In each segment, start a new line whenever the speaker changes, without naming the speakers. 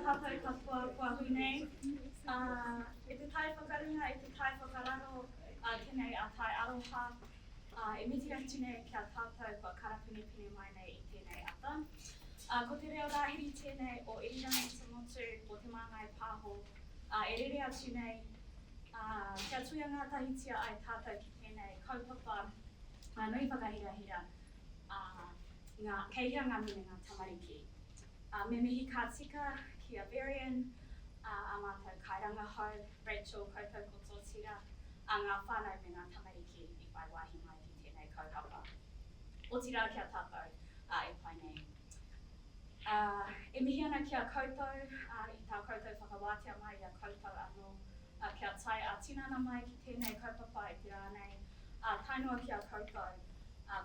tātou katoa kua hui nei. E te tai whakarunga, e te tai whakararo, tēnei a tai aroha. E miti atu nei kia tātou kua karapine mai nei I tēnei ata. Ko te reo rāhiri tēnei o Irirangi Te Motu o te māngai pāho. E rere atu nei, kia tuia ngā tahitia ai tātou ki tēnei kaupapa nui whakahirahira. Ngā keihia ngā mene ngā tamariki. Me mihi ka tika ki a Varian, a mātou kairanga hau, Rachel, koutou koto tira, a ngā whānau me ngā tamariki I whai wahi mai ki tēnei kaupapa. O tira kia tātou e pai nei. E mihi ana kia koutou, I tā koutou whakawātia mai I a koutou anō, kia tai a tinana mai ki tēnei kaupapa e tira nei, tainua kia koutou,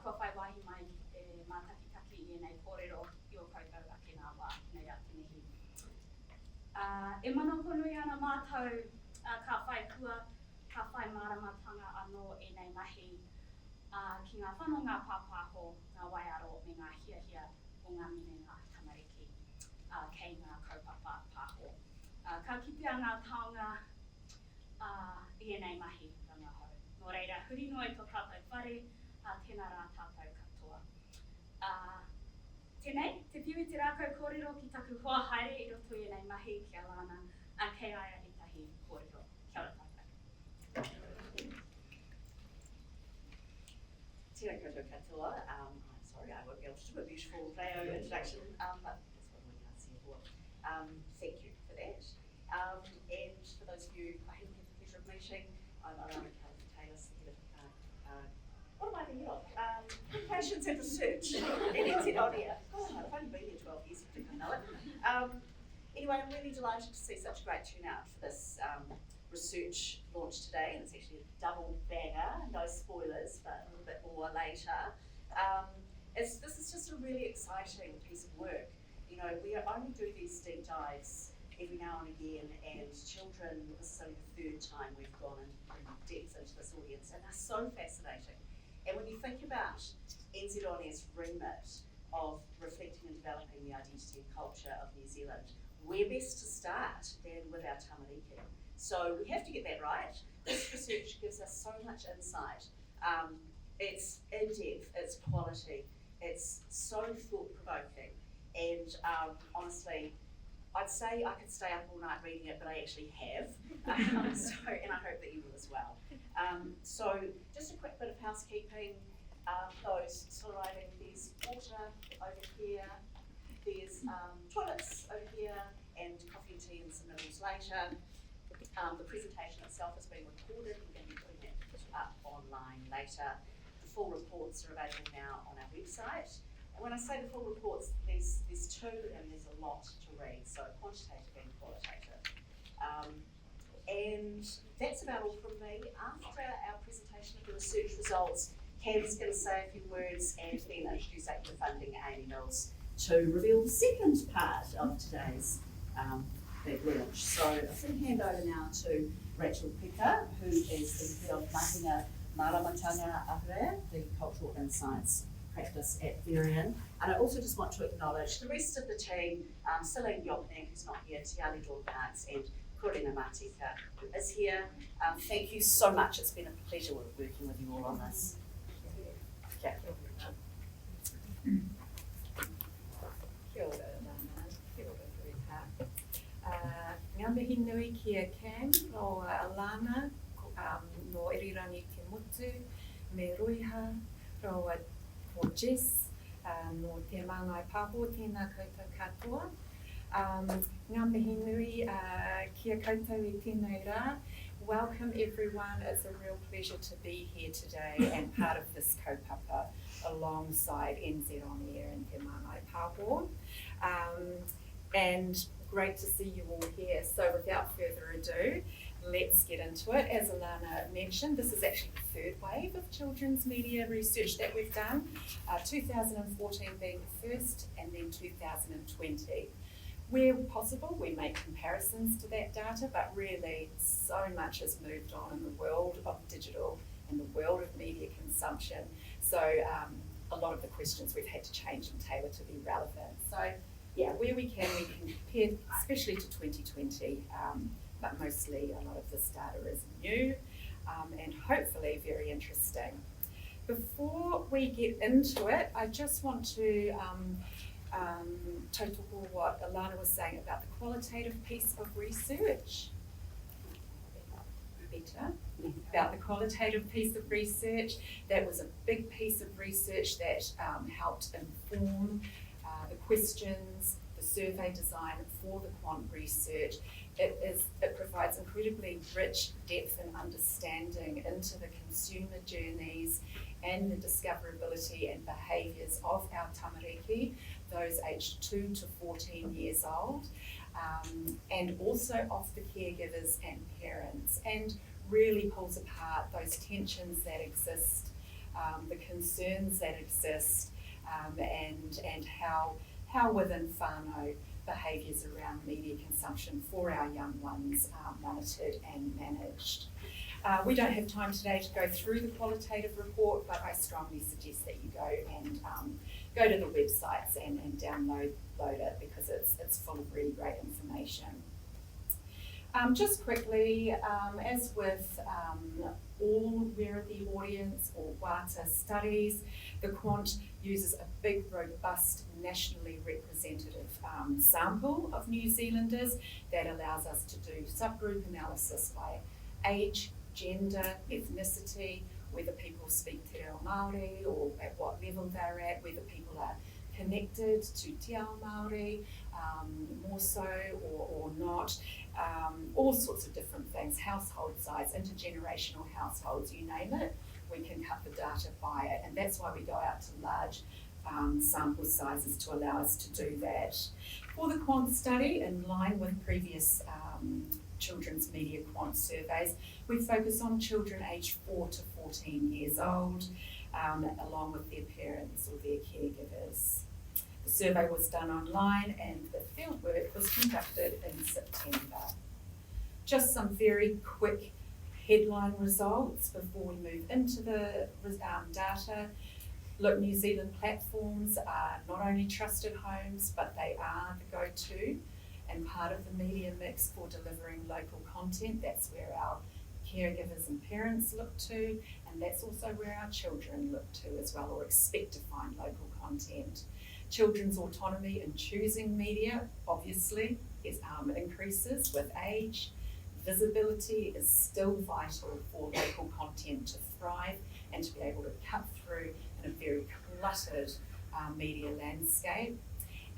kua whai wahi mai e mātakitaki I nei kōrero I o koutou ake nā wā nei a te mihi. E mana honui ana mātou ka whai kua, ka whai māramatanga anō e nei mahi ki ngā whanonga pāpāho, ngā waiaro me ngā hiahia o ngā mine ngā tamariki kei ngā kaupapa pāho. Ka kitea ngā taonga I nei mahi rangahau. Nō reira, huri noi tō tātou whare, tēnā rā tātou katoa. Tēnei, te piwi te rākau kōrero ki taku hoa haere I roto I nei mahi ki a Lana, kei aia I tahi kōrero. Kia ora tātou.
Tēnā koutou katoa. I'm sorry, I won't be able to do a beautiful Reo introduction, but that's what we can't see for. Thank you for that. And for those of you I haven't had the pleasure of meeting, I'm Alana Taylor, the head of what am I thinking of? Communications and Research in NZONIA. God, I've only been here 12 years, I think I know it. Anyway, I'm really delighted to see such a great turnout for this research launch today, and it's actually a double banger, no spoilers, but a little bit more later. This is just a really exciting piece of work. You know, we only do these deep dives every now and again, and children, this is only the third time we've gone in depth into this audience, and they're so fascinating. And when you think about NZONIA's remit of reflecting and developing the identity and culture of New Zealand, where best to start than with our tamariki? So we have to get that right. This research gives us so much insight. It's in-depth, it's quality, it's so thought-provoking, and honestly, I'd say I could stay up all night reading it, but I actually have, and I hope that you will as well. So just a quick bit of housekeeping. Those still arriving, there's water over here, there's toilets over here, and coffee and tea and some nibbles later. The presentation itself is being recorded. We're going to be putting it up online later. The full reports are available now on our website. And when I say the full reports, there's two and there's a lot to read, so quantitative and qualitative. And that's about all from me. After our presentation of the research results, Cam's going to say a few words and then introduce Active Funding Amy Mills to reveal the second part of today's big launch. So I'm going to hand over now to Rachel Peka, who is the head of Mahinga Māramatanga Ahurē, the Cultural and Science practice at Varian. And I also just want to acknowledge the rest of the team, Celine Yopnik, who's not here, Tiali Dawn-Parks, and Korina Matika, who is here. Thank you so much. It's been a pleasure working with you all on this. Okay.
Kia ora, Lana. Kia ora, Rita. Ngā mihi nui ki a Cam, o Alana, no Irirangi Te Motu, me Roiha, ro ko Jess, no te māngai pāho, tēnā koutou katoa. Ngā mihi nui kia koutou I tēnei rā. Welcome everyone, it's a real pleasure to be here today and part of this kaupapa alongside NZONIA and Te Māngai Pāho. And great to see you all here. So without further ado, let's get into it. As Alana mentioned, this is actually the third wave of children's media research that we've done, 2014 being the first and then 2020. Where possible, we make comparisons to that data, but really so much has moved on in the world of digital and the world of media consumption. So a lot of the questions we've had to change and tailor to be relevant. So where we can compare, especially to 2020, but mostly a lot of this data is new and hopefully very interesting. Before we get into it, I just want to tautoko what Alana was saying about the qualitative piece of research. Better. About the qualitative piece of research. That was a big piece of research that helped inform the questions, the survey design for the quant research. It provides incredibly rich depth and understanding into the consumer journeys and the discoverability and behaviours of our tamariki, those aged 2 to 14 years old, and also of the caregivers and parents, and really pulls apart those tensions that exist, the concerns that exist, and how within whānau behaviours around media consumption for our young ones are monitored and managed. We don't have time today to go through the qualitative report, but I strongly suggest that you go and go to the websites and download it, because it's full of really great information. Just quickly, as with all Where Are the Audience or WATA studies, the quant uses a big, robust, nationally representative sample of New Zealanders that allows us to do subgroup analysis by age, gender, ethnicity, whether people speak Te Reo Māori or at what level they're at, whether people are connected to Te Ao Māori, more so or not, all sorts of different things, household size, intergenerational households, you name it, we can cut the data by it, and that's why we go out to large sample sizes to allow us to do that. For the quant study, in line with previous children's media quant surveys, we focus on children aged 4 to 14 years old, along with their parents or their caregivers. The survey was done online and the fieldwork was conducted in September. Just some very quick headline results before we move into the data. Look, New Zealand platforms are not only trusted homes, but they are the go-to and part of the media mix for delivering local content. That's where our caregivers and parents look to, and that's also where our children look to as well, or expect to find local content. Children's autonomy in choosing media, obviously, increases with age. Visibility is still vital for local content to thrive and to be able to cut through in a very cluttered media landscape.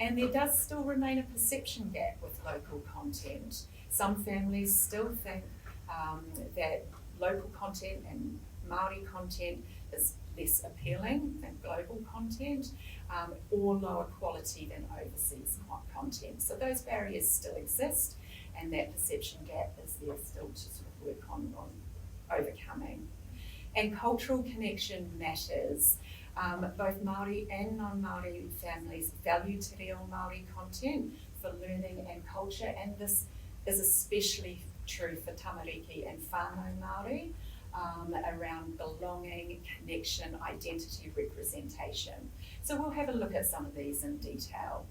And there does still remain a perception gap with local content. Some families still think that local content and Māori content is less appealing than global content, or lower quality than overseas content. So those barriers still exist, and that perception gap is there still to sort of work on overcoming. And cultural connection matters. Both Māori and non-Māori families value Te Reo Māori content for learning and culture, and this is especially true for tamariki and whānau Māori, around belonging, connection, identity representation. So we'll have a look at some of these in detail.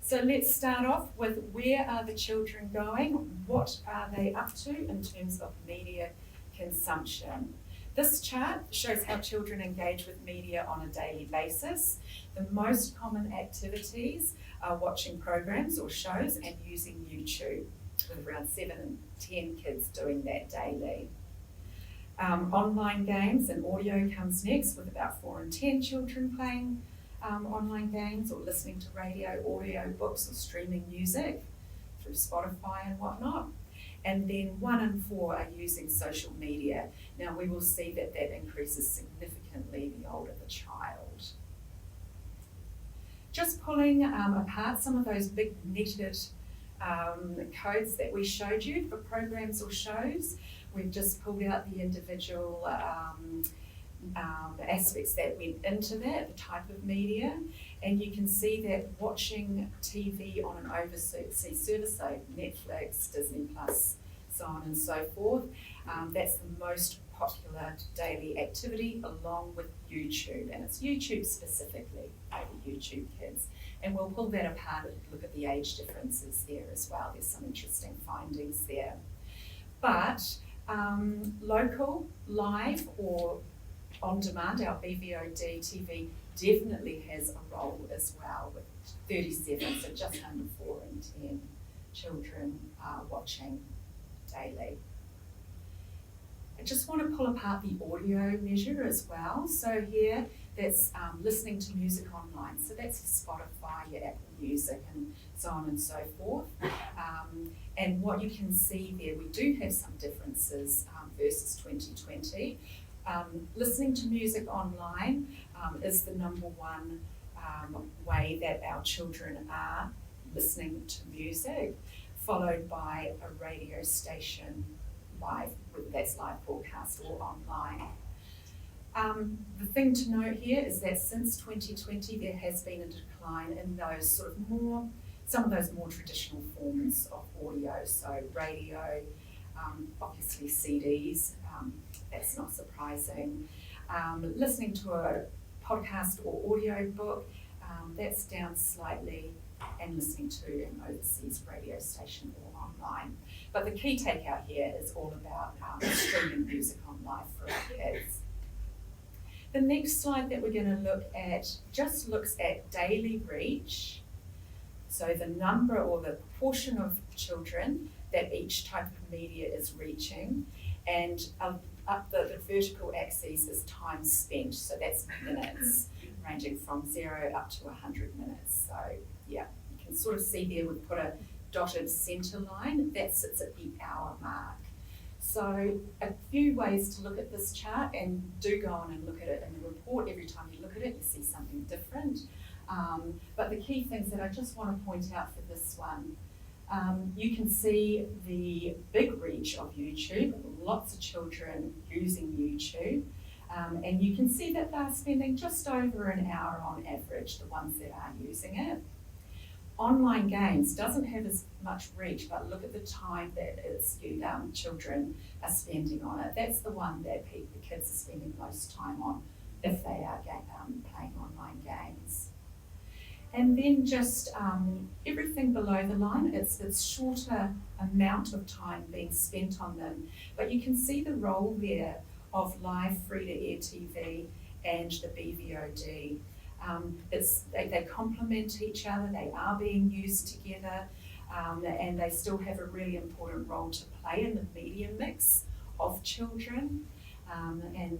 So let's start off with, where are the children going? What are they up to in terms of media consumption? This chart shows how children engage with media on a daily basis. The most common activities are watching programs or shows and using YouTube, with around 7 and 10 kids doing that daily. Online games and audio comes next, with about 4 and 10 children playing online games or listening to radio, audio books, or streaming music through Spotify and whatnot. And then 1 and 4 are using social media. Now we will see that that increases significantly the older the child. Just pulling apart some of those big netted codes that we showed you for programs or shows. We've just pulled out the individual aspects that went into that, the type of media, and you can see that watching TV on an overseas service, so Netflix, Disney Plus, so on and so forth, that's the most popular daily activity, along with YouTube, and it's YouTube specifically. over YouTube Kids. And we'll pull that apart and look at the age differences there as well. There's some interesting findings there. But local, live or on demand, our BVOD TV definitely has a role as well, with 37, so just under 4 in 10 children watching daily. I just want to pull apart the audio measure as well. So here, that's listening to music online. So that's your Spotify, your Apple Music, and so on and so forth. And what you can see there, we do have some differences versus 2020. Listening to music online is the number one way that our children are listening to music, followed by a radio station live, whether that's live broadcast or online. The thing to note here is that since 2020 there has been a decline in those sort of some of those more traditional forms of audio, so radio, obviously CDs, that's not surprising. Listening to a podcast or audio book, that's down slightly, and listening to an overseas radio station or online. But the key takeout here is all about streaming music on live for our kids. The next slide that we're going to look at just looks at daily reach. So the number or the proportion of children that each type of media is reaching, and up the vertical axis is time spent, so that's minutes, ranging from 0 up to 100 minutes. So yeah, you can sort of see there we've put a dotted centre line, that sits at the hour mark. So a few ways to look at this chart, and do go on and look at it in the report. Every time you look at it, you see something different. But the key things that I just want to point out for this one, you can see the big reach of YouTube, lots of children using YouTube, and you can see that they're spending just over an hour on average, the ones that are using it. Online games doesn't have as much reach, but look at the time that children are spending on it. That's the one that the kids are spending most time on if they are playing online games. And then just everything below the line, it's shorter amount of time being spent on them. But you can see the role there of live free-to-air TV and the BVOD. They complement each other, they are being used together, and they still have a really important role to play in the media mix of children. And then,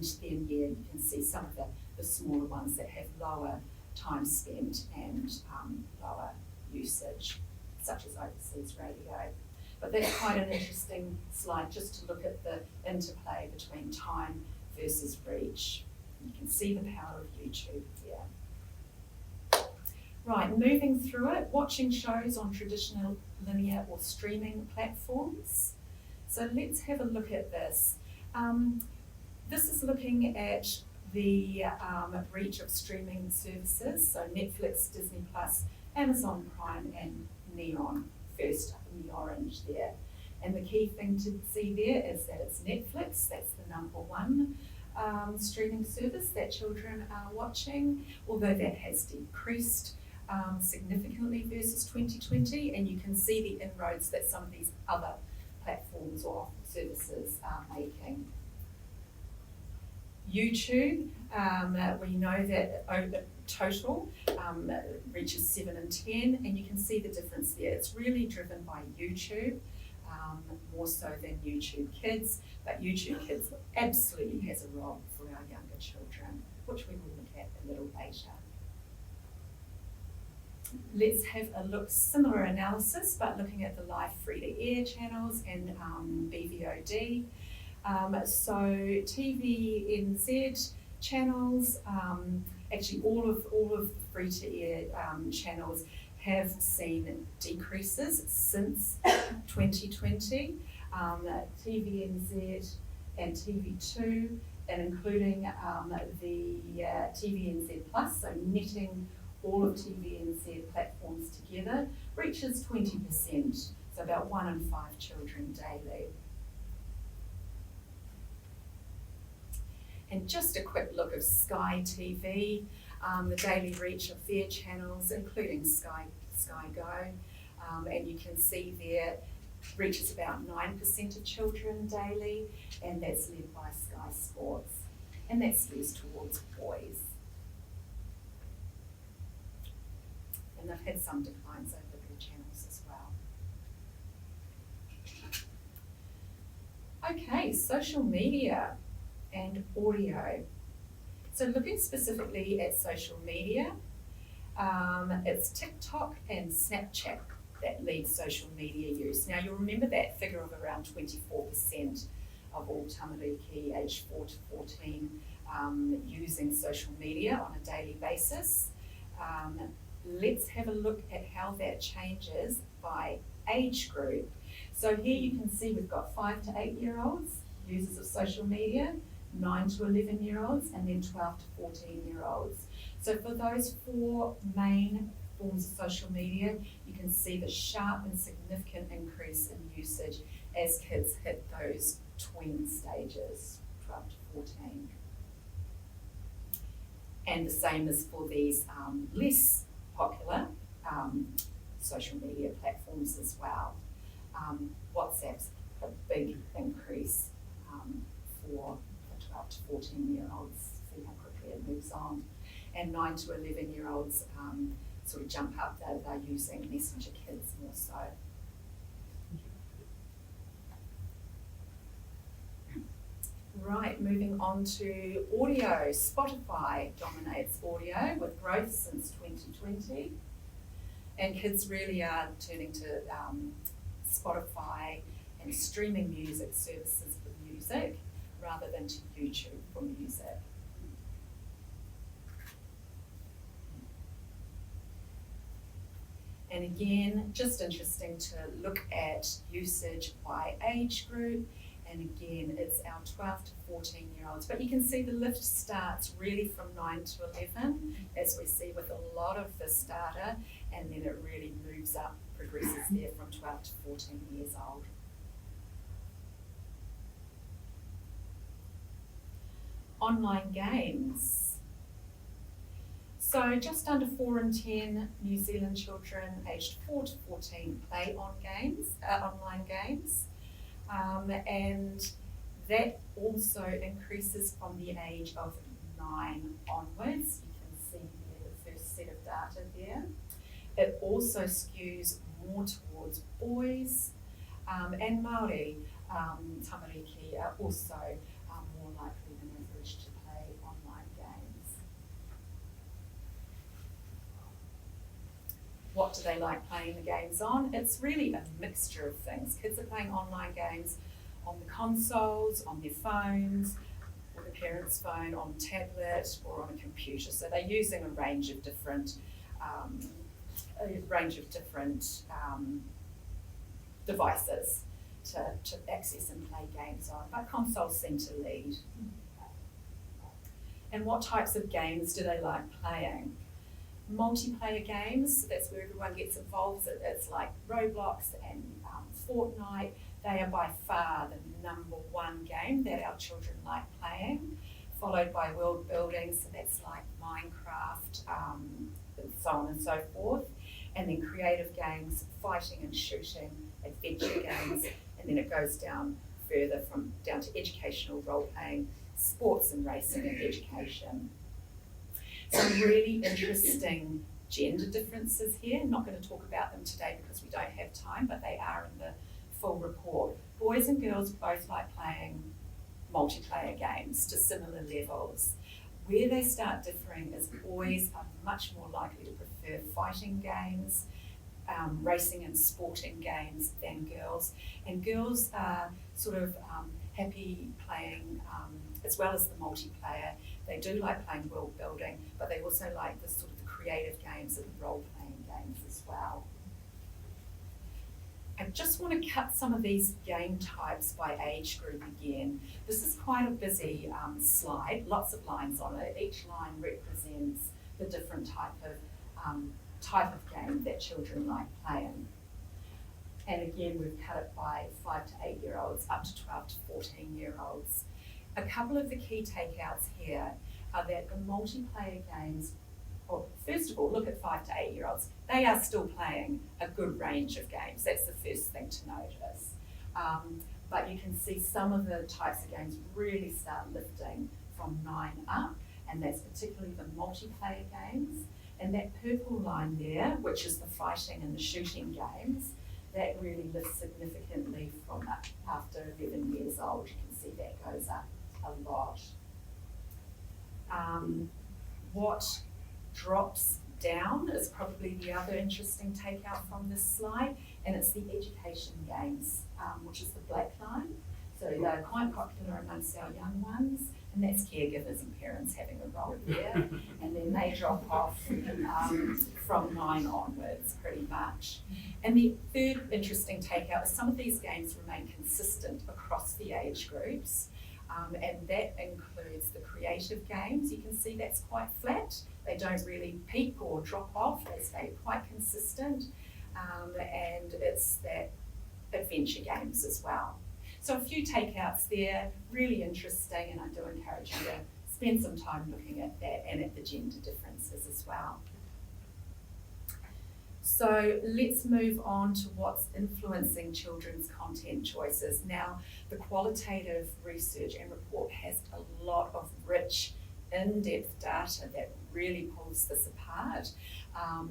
yeah, you can see some of the smaller ones that have lower time spent and lower usage, such as overseas radio. But that's quite an interesting slide just to look at the interplay between time versus reach. You can see the power of YouTube here. Right, moving through it, watching shows on traditional linear or streaming platforms. So let's have a look at this. This is looking at the reach of streaming services, so Netflix, Disney Plus, Amazon Prime, and Neon, first up in the orange there. And the key thing to see there is that it's Netflix, that's the number one streaming service that children are watching, although that has decreased significantly versus 2020, and you can see the inroads that some of these other platforms or services are making. YouTube, we know that over total reaches 7 in 10, and you can see the difference there. It's really driven by YouTube, more so than YouTube Kids, but YouTube Kids absolutely has a role for our younger children, which we will look at a little later. Let's have a look, similar analysis, but looking at the live free-to-air channels and BVOD. So TVNZ channels, actually all of the free-to-air channels have seen decreases since 2020. TVNZ and TV2, and including the TVNZ Plus, so netting all of TVNZ platforms together, reaches 20%, so about 1 in 5 children daily. And just a quick look of Sky TV. the daily reach of their channels, including Sky Go. And you can see there reaches about 9% of children daily, and that's led by Sky Sports, and that skews towards boys. And they've had some declines over their channels as well. Okay, social media and audio. So looking specifically at social media, it's TikTok and Snapchat that lead social media use. Now you'll remember that figure of around 24% of all tamariki aged 4 to 14 using social media on a daily basis. Let's have a look at how that changes by age group. So here you can see we've got 5 to 8 year olds users of social media, 9 to 11 year olds, and then 12 to 14 year olds. So for those 4 main forms of social media, you can see the sharp and significant increase in usage as kids hit those tween stages, 12 to 14. And the same as for these less popular social media platforms as well. WhatsApp's a big increase for the 12 to 14 year olds, see how quickly it moves on. And 9 to 11 year olds sort of jump up, they're using Messenger Kids more so. Right, moving on to audio. Spotify dominates audio with growth since 2020. And kids really are turning to Spotify and streaming music services for music rather than to YouTube for music. And again, just interesting to look at usage by age group. And again, it's our 12 to 14 year olds. But you can see the lift starts really from 9 to 11, as we see with a lot of this data, and then it really moves up, progresses there from 12 to 14 years old. Online games. So just under 4 in 10 New Zealand children aged 4 to 14 play online games. And that also increases from the age of 9 onwards. You can see there the first set of data there. It also skews more towards boys, and Māori tamariki are also more likely than average to play online games. What do they like playing the games on? It's really a mixture of things. Kids are playing online games on the consoles, on their phones, or the parent's phone, on tablet, or on a computer. So they're using a range of different devices to access and play games on. But consoles seem to lead. And what types of games do they like playing? Multiplayer games, so that's where everyone gets involved. It's like Roblox and Fortnite. They are by far the #1 game that our children like playing, followed by world building, so that's like Minecraft, and so on and so forth. And then creative games, fighting and shooting, adventure games, and then it goes down further down to educational role playing, sports and racing and education. Some really interesting gender differences here. I'm not going to talk about them today because we don't have time, but they are in the full report. Boys and girls both like playing multiplayer games to similar levels. Where they start differing is boys are much more likely to prefer fighting games, racing and sporting games than girls. And girls are sort of happy playing, as well as the multiplayer. They do like playing world building, but they also like the sort of the creative games and the role-playing games as well. I just want to cut some of these game types by age group again. This is quite a busy slide, lots of lines on it. Each line represents the different type of game that children like playing. And again, we've cut it by 5 to 8 year olds up to 12 to 14 year olds. A couple of the key takeouts here are that the multiplayer games well, first of all, look at 5 to 8 year olds. They are still playing a good range of games. That's the first thing to notice. But you can see some of the types of games really start lifting from 9 up, and that's particularly the multiplayer games. And that purple line there, which is the fighting and the shooting games, that really lifts significantly from after 11 years old. You can see that goes up a lot. What drops down is probably the other interesting takeout from this slide, and it's the education games, which is the black line. So they're quite popular amongst our young ones, and that's caregivers and parents having a role there. And then they drop off from 9 onwards, pretty much. And the third interesting takeout is some of these games remain consistent across the age groups. And that includes the creative games. You can see that's quite flat. They don't really peak or drop off. They stay quite consistent. And it's that adventure games as well. So a few takeouts there, really interesting, and I do encourage you to spend some time looking at that and at the gender differences as well. So let's move on to what's influencing children's content choices. Now, the qualitative research and report has a lot of rich, in-depth data that really pulls this apart,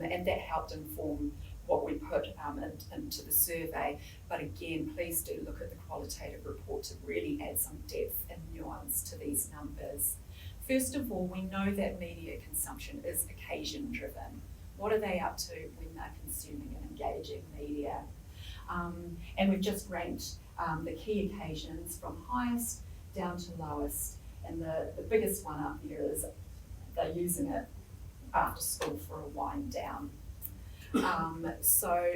and that helped inform what we put into the survey. But again, please do look at the qualitative report to really add some depth and nuance to these numbers. First of all, we know that media consumption is occasion driven. What are they up to when they're consuming and engaging media? And we've just ranked the key occasions from highest down to lowest. And the biggest one up there is they're using it after school for a wind down. So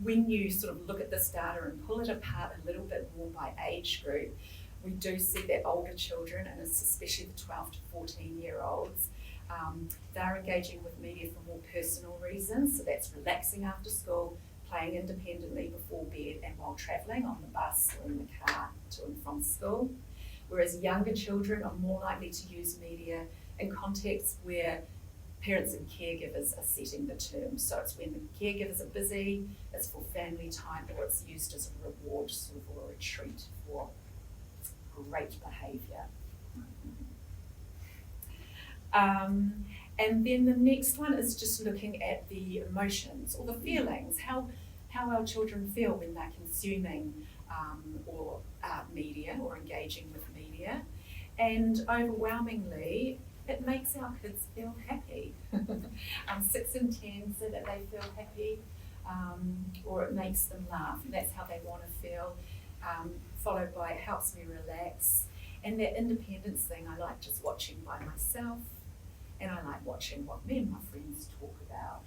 when you sort of look at this data and pull it apart a little bit more by age group, we do see that older children, and especially the 12 to 14-year-olds, they're engaging with media for more personal reasons. So that's relaxing after school, playing independently before bed, and while travelling on the bus or in the car to and from school. Whereas younger children are more likely to use media in contexts where parents and caregivers are setting the terms. So it's when the caregivers are busy, it's for family time, or it's used as a reward sort of, or a treat for great behaviour. And then the next one is just looking at the emotions or the feelings, how our children feel when they're consuming or media or engaging with media. And overwhelmingly, it makes our kids feel happy. 6 in 10 say that they feel happy, or it makes them laugh, and that's how they want to feel, followed by it helps me relax. And that independence thing, I like just watching by myself, and I like watching what me and my friends talk about.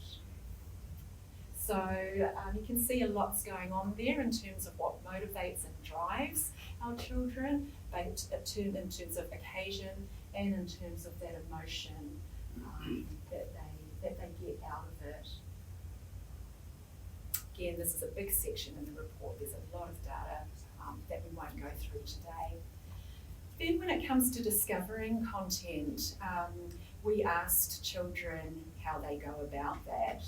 So you can see a lot's going on there in terms of what motivates and drives our children, but in terms of occasion and in terms of that emotion that they get out of it. Again, this is a big section in the report. There's a lot of data that we won't go through today. Then when it comes to discovering content, we asked children how they go about that.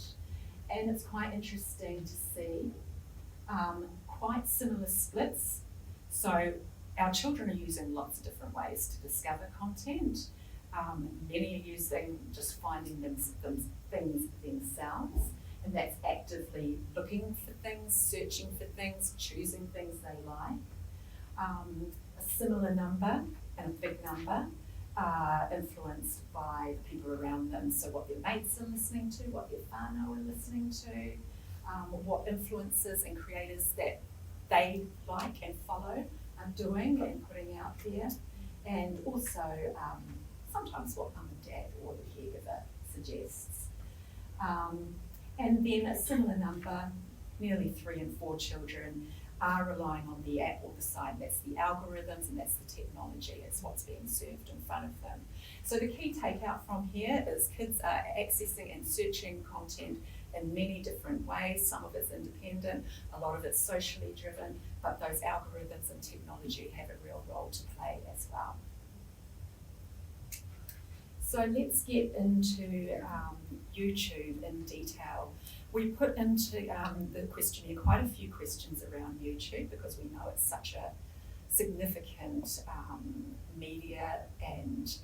And it's quite interesting to see quite similar splits. So our children are using lots of different ways to discover content. Many are using just finding things themselves, and that's actively looking for things, searching for things, choosing things they like. A similar number and a big number are influenced by the people around them. So what their mates are listening to, what their whānau are listening to, what influencers and creators that they like and follow are doing and putting out there, and also sometimes what mum and dad or the caregiver suggests. And then a similar number, nearly 3 in 4 children, are relying on the app or the site. That's the algorithms and that's the technology. It's what's being served in front of them. So the key takeout from here is kids are accessing and searching content in many different ways. Some of it's independent, a lot of it's socially driven, but those algorithms and technology have a real role to play as well. So let's get into YouTube in detail. We put into the questionnaire quite a few questions around YouTube because we know it's such a significant media and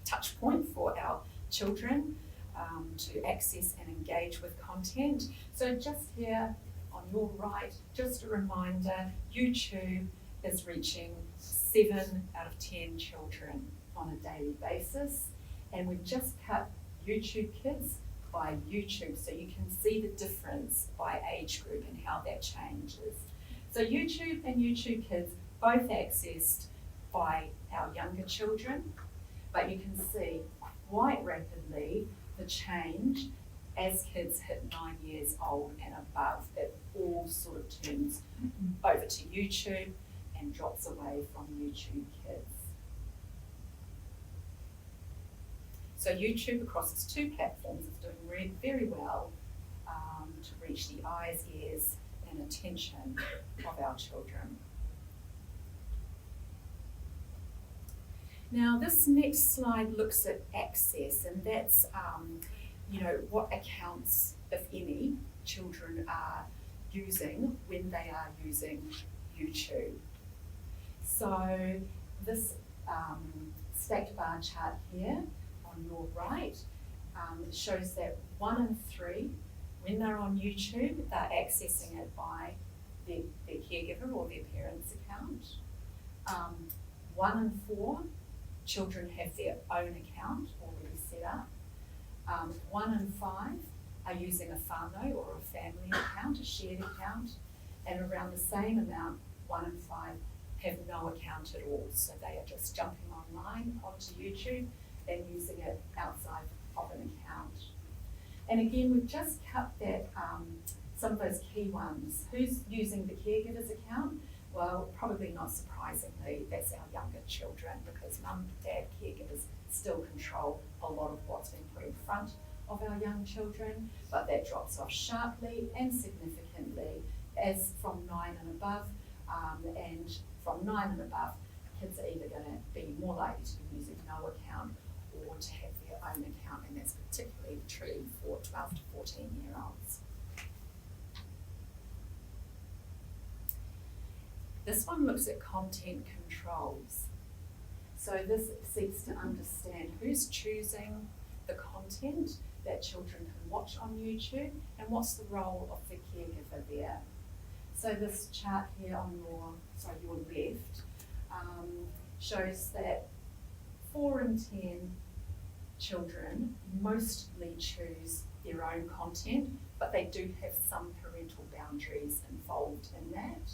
touch point for our children to access and engage with content. So just here on your right, just a reminder, YouTube is reaching 7 out of 10 children on a daily basis, and we've just cut YouTube Kids by YouTube so you can see the difference by age group and how that changes. So YouTube and YouTube Kids both accessed by our younger children, but you can see quite rapidly the change as kids hit 9 years old and above. It all sort of turns over to YouTube and drops away from YouTube Kids. So YouTube across its 2 platforms is doing very well to reach the eyes, ears and attention of our children. Now this next slide looks at access, and that's what accounts, if any, children are using when they are using YouTube. So this stacked bar chart here on your right shows that 1 in 3, when they're on YouTube, they're accessing it by their caregiver or their parent's account. 1 in 4 children have their own account already set up. 1 in 5 are using a whānau or a family account, a shared account, and around the same amount, 1 in 5 have no account at all. So they are just jumping online onto YouTube and using it outside of an account. And again, we've just cut that, some of those key ones. Who's using the caregiver's account? Well, probably not surprisingly, that's our younger children, because mum, dad, caregivers still control a lot of what's been put in front of our young children, but that drops off sharply and significantly as from 9 and above, and from 9 and above, kids are either going to be more likely to be using no account or to have their own account, and that's particularly true for 12 to 14-year-olds. This one looks at content controls. So this seeks to understand who's choosing the content that children can watch on YouTube and what's the role of the caregiver there. So this chart here on your left shows that 4 in 10 children mostly choose their own content, but they do have some parental boundaries involved in that.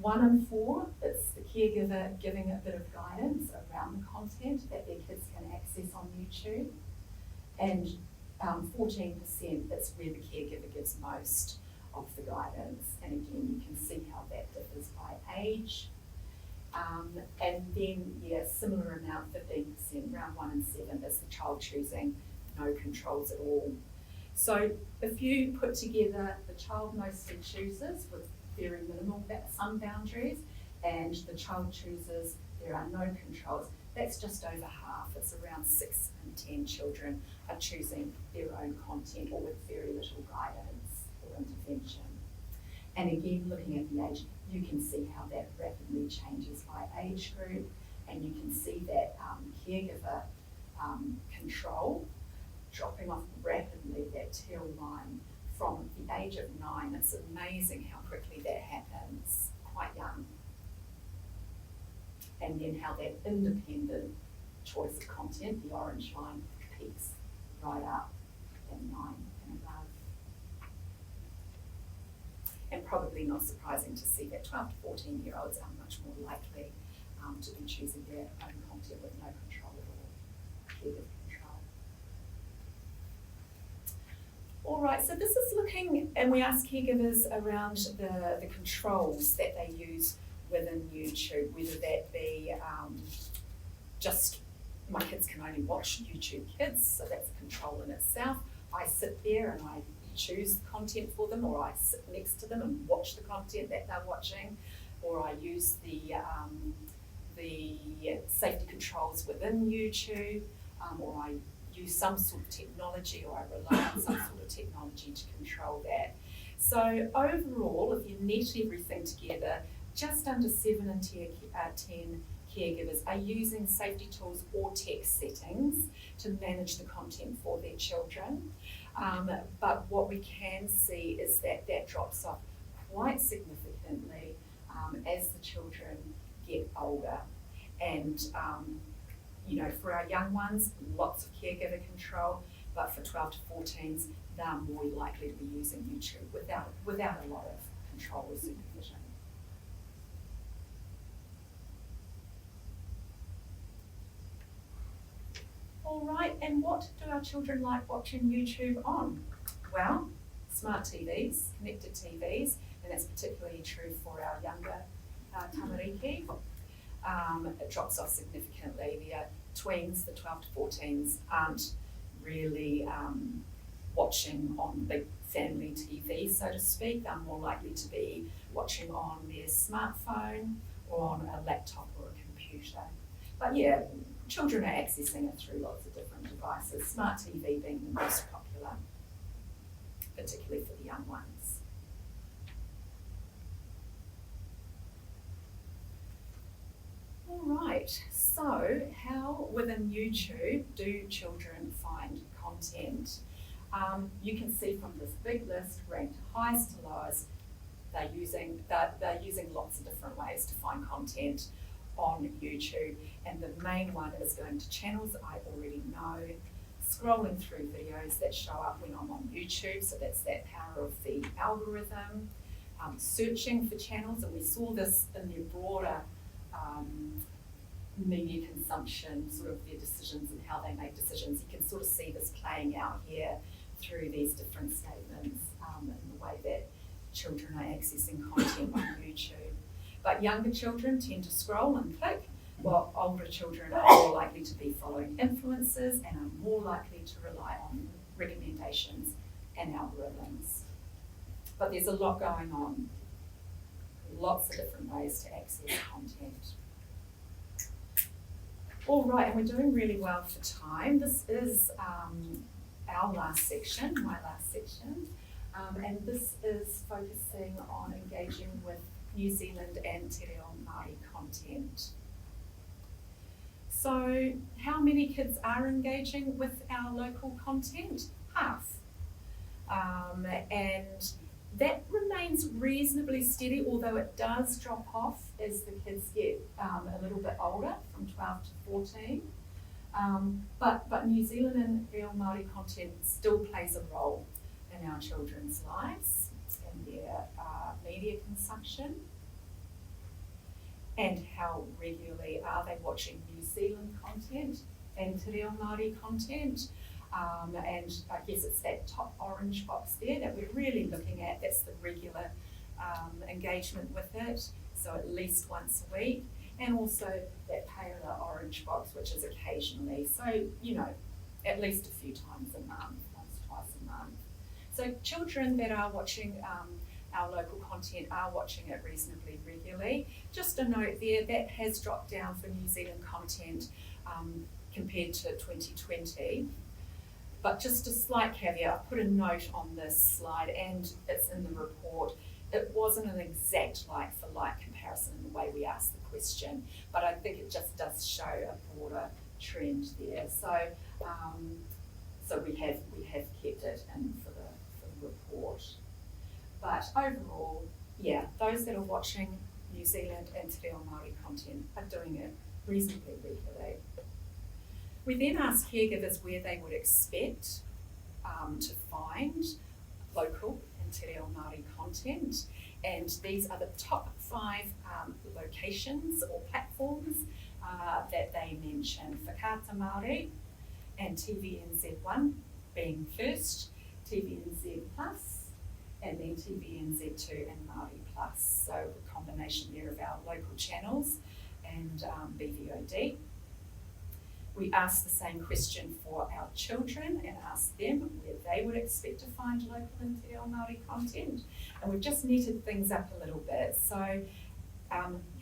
1 in 4, it's the caregiver giving a bit of guidance around the content that their kids can access on YouTube. And 14%, it's where the caregiver gives most of the guidance. And again, you can see how that differs by age. And then, similar amount, 15%, around 1 in 7, is the child choosing no controls at all. So if you put together the child mostly chooses with very minimal, some boundaries, and the child chooses there are no controls, that's just over half. It's around 6 in 10 children are choosing their own content or with very little guidance or intervention. And again, looking at the age, you can see how that rapidly changes by age group, and you can see that caregiver control dropping off rapidly, that teal line from the age of 9. It's amazing how quickly that happens, quite young. And then how that independent choice of content, the orange line, peaks right up at 9 and above. And probably not surprising to see that 12 to 14-year-olds are much more likely to be choosing their own content with no control at all, caregiver control. All right, so this is looking, and we ask caregivers around the controls that they use within YouTube, whether that be just my kids can only watch YouTube Kids, so that's a control in itself. I sit there and I choose the content for them, or I sit next to them and watch the content that they're watching, or I use the the safety controls within YouTube, or I use some sort of technology, or I rely on some sort of technology to control that. So overall, if you net everything together, just under 7 in 10 caregivers are using safety tools or text settings to manage the content for their children. But what we can see is that that drops off quite significantly as the children get older. And for our young ones, lots of caregiver control, but for 12 to 14s, they're more likely to be using YouTube without a lot of control or supervision. All right, and what do our children like watching YouTube on? Well, smart TVs, connected TVs, and that's particularly true for our younger tamariki. It drops off significantly. The tweens, the 12 to 14s, aren't really watching on big family TV, so to speak. They're more likely to be watching on their smartphone or on a laptop or a computer. But yeah, children are accessing it through lots of different devices, smart TV being the most popular, particularly for the young ones. All right, so how within YouTube do children find content? You can see from this big list, ranked highest to lowest, they're using lots of different ways to find content on YouTube, and the main one is going to channels that I already know, scrolling through videos that show up when I'm on YouTube, so that's that power of the algorithm, searching for channels, and we saw this in their broader media consumption, sort of their decisions and how they make decisions. You can sort of see this playing out here through these different statements and the way that children are accessing content on YouTube. But younger children tend to scroll and click, while older children are more likely to be following influencers and are more likely to rely on recommendations and algorithms. But there's a lot going on, lots of different ways to access content. All right, and we're doing really well for time. This is our last section, my last section, and this is focusing on engaging with New Zealand and Te Reo Māori content. So how many kids are engaging with our local content? Half. And that remains reasonably steady, although it does drop off as the kids get a little bit older, from 12 to 14. But New Zealand and Reo Māori content still plays a role in our children's lives and their media consumption. And how regularly are they watching New Zealand content and Te Reo Māori content? And I guess it's that top orange box there that we're really looking at. That's the regular engagement with it, so at least once a week. And also that paler orange box, which is occasionally, so at least a few times a month, once, twice a month. So children that are watching our local content are watching it reasonably regularly. Just a note there, that has dropped down for New Zealand content compared to 2020. But just a slight caveat, I've put a note on this slide and it's in the report. It wasn't an exact like-for-like comparison in the way we asked the question, but I think it just does show a broader trend there. So, so we have kept it in for the report. But overall, yeah, those that are watching New Zealand and Te Reo Māori content are doing it reasonably regularly. We then asked caregivers where they would expect to find local and Te Reo Māori content, and these are the top 5 locations or platforms that they mentioned. Whakaata Māori and TVNZ1 being first, TVNZ Plus, and then TVNZ2 and Māori Plus. So a combination there of our local channels and BVOD. We asked the same question for our children and asked them where they would expect to find local and Te Reo Māori content. And we've just netted things up a little bit. So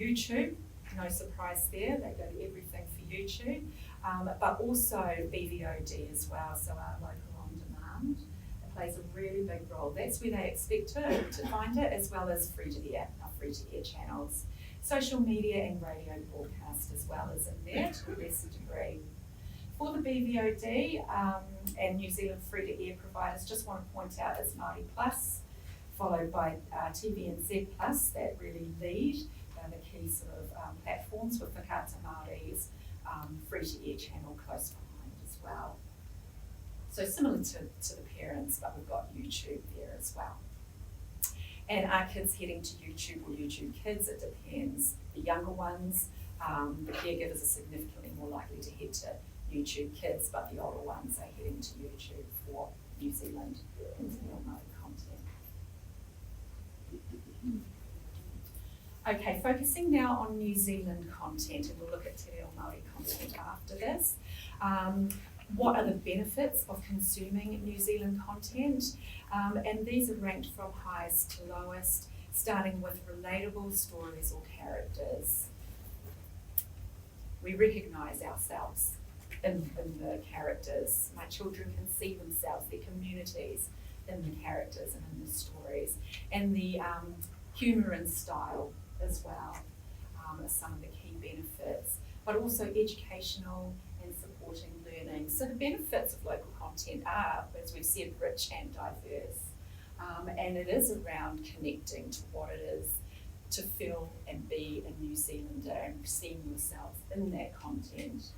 YouTube, no surprise there, they go to everything for YouTube, but also BVOD as well, so our local on demand. It plays a really big role. That's where they expect to find it, as well as free-to-air, our free-to-air channels. Social media and radio broadcast as well as in there to a lesser degree. For the BVOD and New Zealand free-to-air providers, just want to point out is Māori Plus, followed by TVNZ Plus, that really lead the key sort of platforms with Whakaata Māori's free-to-air channel close behind as well. So similar to the parents, but we've got YouTube there as well. And are kids heading to YouTube or YouTube Kids? It depends. The younger ones, the caregivers are significantly more likely to head to YouTube Kids, but the older ones are heading to YouTube for New Zealand and Te Reo Māori content. Okay, focusing now on New Zealand content, and we'll look at Te Reo Māori content after this. What are the benefits of consuming New Zealand content? And these are ranked from highest to lowest, starting with relatable stories or characters. We recognise ourselves in the characters. My children can see themselves, their communities in the characters and in the stories. And the humour and style as well are some of the key benefits, but also educational and supporting learning. So the benefits of local content are, as we've said, rich and diverse. And it is around connecting to what it is to feel and be a New Zealander and seeing yourself in that content.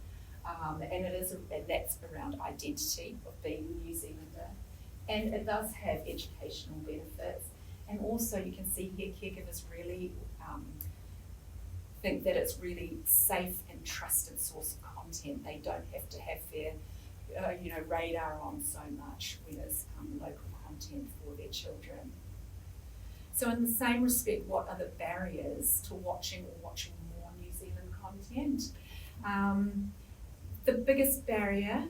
And that's around identity of being a New Zealander. And it does have educational benefits. And also you can see here caregivers really think that it's really safe and trusted source of content. They don't have to have their radar on so much when it's local content for their children. So in the same respect, what are the barriers to watching more New Zealand content? The biggest barriers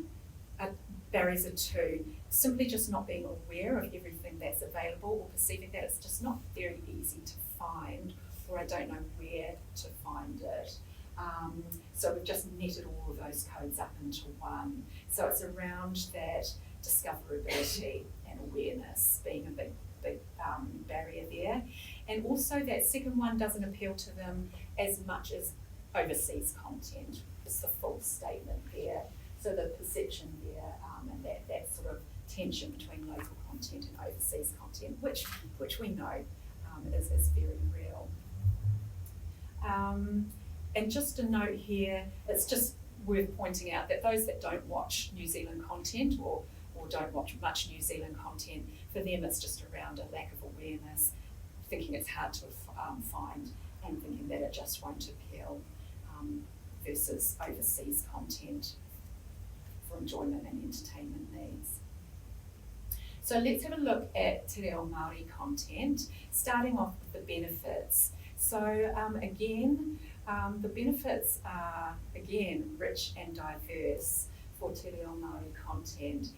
are two. Simply just not being aware of everything that's available, or perceiving that it's just not very easy to find, or I don't know where to find it. So we've just netted all of those codes up into one. So it's around that discoverability and awareness being a big barrier there. And also that second one doesn't appeal to them as much as overseas content. It's the full statement there. So the perception there and that sort of tension between local content and overseas content, which we know is very real. And just a note here, it's just worth pointing out that those that don't watch New Zealand content or don't watch much New Zealand content, for them it's just around a lack of awareness, thinking it's hard to find and thinking that it just won't appeal versus overseas content for enjoyment and entertainment needs. So let's have a look at Te Reo Māori content, starting off with the benefits. So the benefits are, again, rich and diverse for Te Reo Māori content.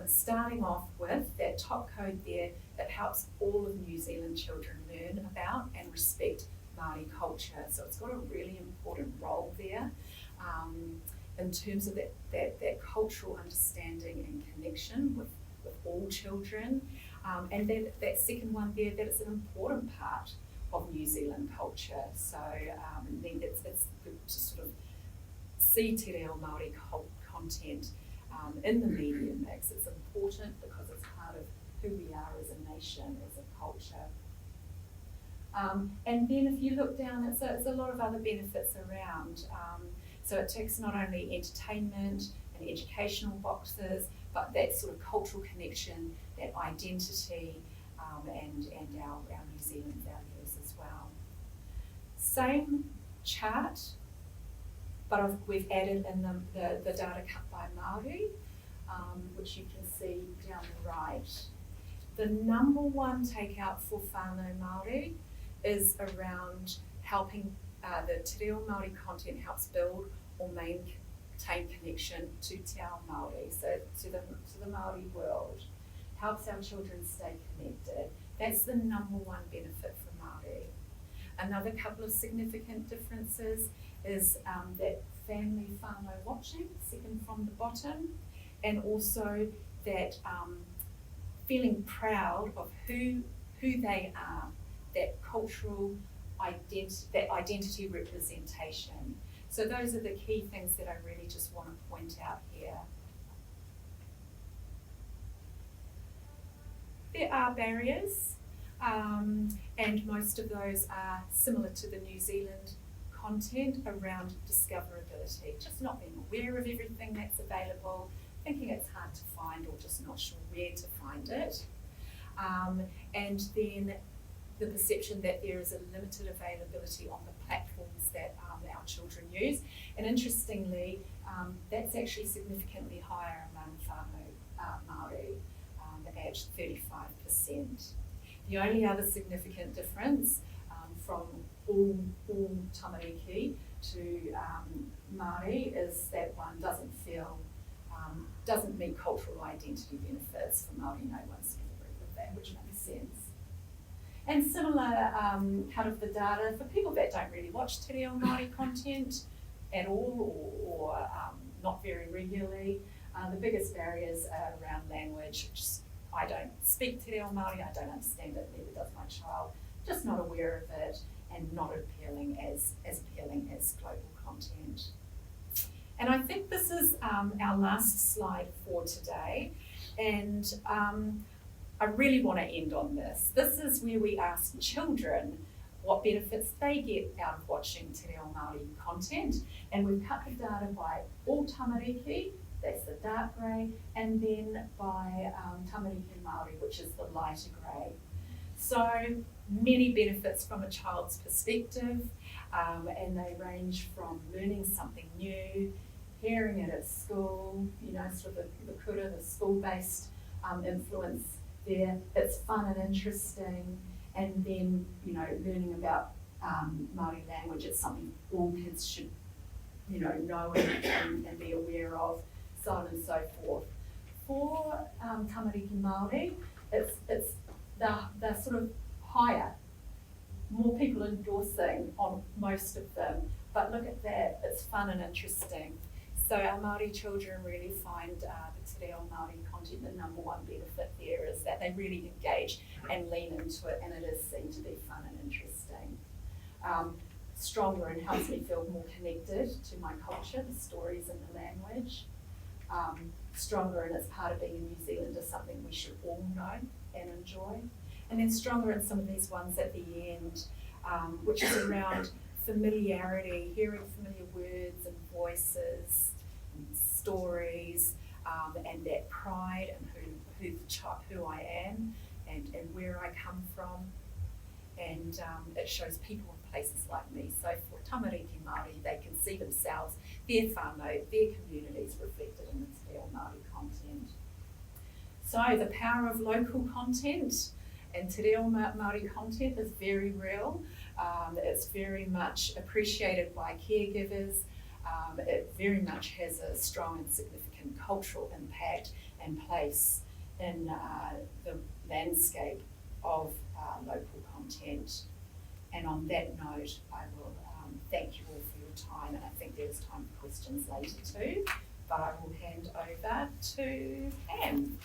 Starting off with that top code there that helps all of New Zealand children learn about and respect Māori culture. So it's got a really important role there in terms of that cultural understanding and connection with all children. And then that second one there, that it's an important part of New Zealand culture. So I think it's good to sort of see Te Reo Māori content in the media mix. It's important because it's part of who we are as a nation, as a culture. And then if you look down, it's a lot of other benefits around. So it ticks not only entertainment and educational boxes, but that sort of cultural connection, that identity, and our New Zealand values as well. Same chart, but we've added in the data cut by Māori, which you can see down the right. The number one takeout for whānau Māori is around helping the Te Reo Māori content helps build or maintain connection to Te Ao Māori, so to the Māori world, helps our children stay connected. That's the number one benefit for Māori. Another couple of significant differences is that family whānau watching, second from the bottom, and also that feeling proud of who they are, that cultural identity representation. So those are the key things that I really just want to point out here. There are barriers, and most of those are similar to the New Zealand content around discoverability, just not being aware of everything that's available, thinking it's hard to find or just not sure where to find it. And then the perception that there is a limited availability on the platforms that our children use. And interestingly, that's actually significantly higher among whānau Māori, at 35%. The only other significant difference from all tamariki to Māori is that one doesn't meet cultural identity benefits. For Māori, no one's going to agree with that, which makes sense. And similar cut of the data for people that don't really watch Te Reo Māori content at all or not very regularly. The biggest barriers are around language, which I don't speak Te Reo Māori, I don't understand it, neither does my child, just not aware of it and not appealing as global content. And I think this is our last slide for today, and I really want to end on this. This is where we ask children what benefits they get out of watching Te Reo Māori content, and we've cut the data by all tamariki, that's the dark grey, and then by tamariki Māori, which is the lighter grey. So many benefits from a child's perspective, and they range from learning something new, hearing it at school, sort of the kura, the school-based influence there. It's fun and interesting, and then learning about Māori language. It's something all kids should know and be aware of, so on and so forth. For tamariki Māori, it's they're sort of higher, more people endorsing on most of them, but look at that, it's fun and interesting. So our Māori children really find the Te Reo Māori content, the number one benefit there is that they really engage and lean into it, and it is seen to be fun and interesting. Stronger and helps me feel more connected to my culture, the stories and the language. Stronger and it's part of being a New Zealander, something we should all know and enjoy. And then stronger in some of these ones at the end, which is around familiarity, hearing familiar words and voices and stories, and that pride and who I am and where I come from. And it shows people in places like me. So for tamariki Māori, they can see themselves, their whānau, their communities reflected in the Te Reo Māori content. So the power of local content and Te Reo Māori content is very real. It's very much appreciated by caregivers. It very much has a strong and significant cultural impact and place in the landscape of local content. And on that note, I will thank you all for your time, and I think there's time for questions later too, but I will hand over to Pam.